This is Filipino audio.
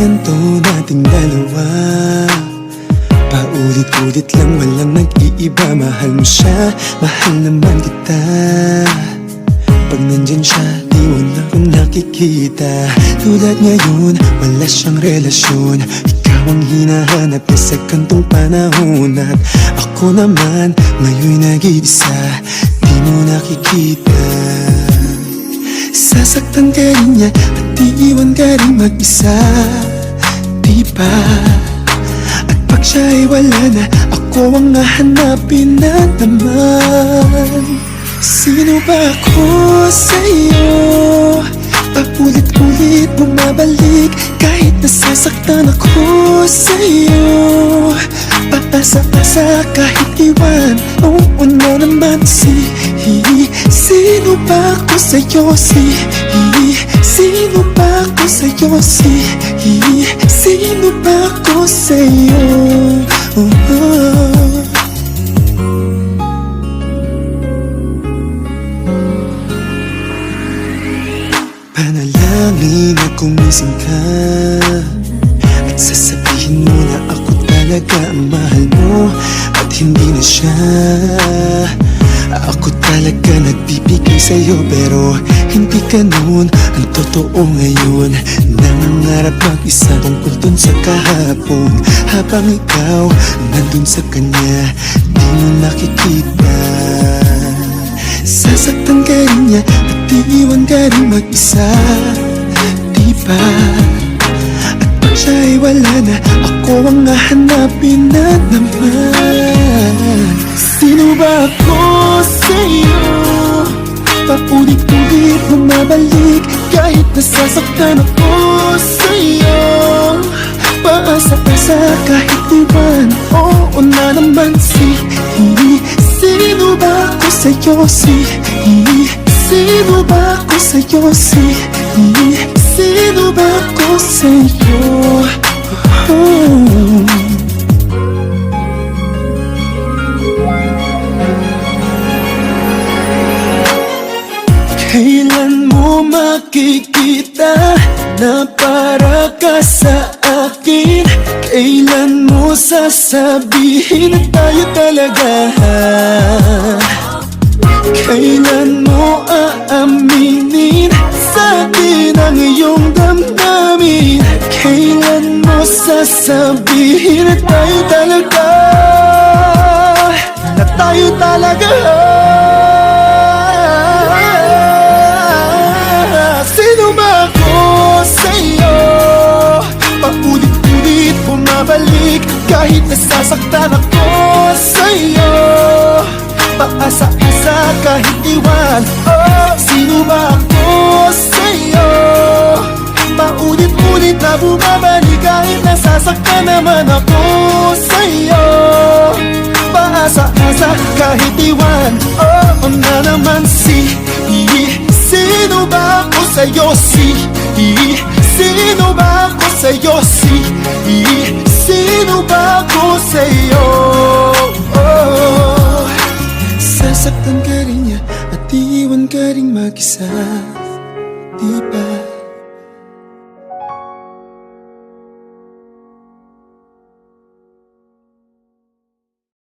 kwento nating dalawa. Paulit-ulit lang, walang nag-iiba. Mahal mo siya, mahal naman kita. Pag nandyan siya, di mo na akong nakikita. Tulad ngayon, wala siyang relasyon. Ikaw ang hinahanap niya sa kantong panahon. At ako naman, ngayon nag-iisa, di mo nakikita. Sasaktan ka rin niya at iiwan ka rin mag-isa, di ba? At pag siya'y wala na, ako ang hahanapin na naman. Sino ba ako sa'yo? Paulit-ulit bumabalik kahit nasasaktan ako sa'yo. Paasa-asa kahit iwan, oo na naman. Sino ba ako sa'yo? Sino ba ako sa'yo? Sino ba ako sa'yo? Panalangin na gumising ka at sasabihin mo na ako talaga ang mahal mo at hindi na siya. Ako talaga nagbibigay sa'yo pero hindi ganun ang totoo ngayon. Nangangarap mag-isa tungkol dun sa kahapon, habang ikaw nandun sa kanya, di mo nakikita. Sasaktan ka rin niya at iiwan ka rin mag-isa, di ba? At pag siya'y wala na, ako ang hahanapin na naman. Sino ba ako sa'yo? Paulit-ulit bumabalik kahit nasasaktan ako sa'yo. Paasa-asa kahit iwan, oo na naman. Sino ba ako sa'yo? Sino ba ako sa'yo? Sino ba ako sa'yo? Kailan mo makikita na para ka sa akin? Kailan mo sasabihin na tayo talaga? Kailan mo aaminin sa akin ang iyong damdamin? Kailan mo sasabihin na tayo talaga? Na tayo talaga? Sino ba ako sa'yo? Paulit-ulit bumabalik kahit nasasaktan ako sa'yo. Paasa-asa kahit iwan, oh, sino ba ako sa'yo? Paulit-ulit na bumabalik kahit nasasaktan naman ako sa'yo. Paasa-asa kahit iwan, oh, na naman. Sino ba ako sa'yo? Sino ba ako sa'yo? Sino ba ako sa'yo? Sasaktan ka rin niya at iiwan ka rin mag-isa.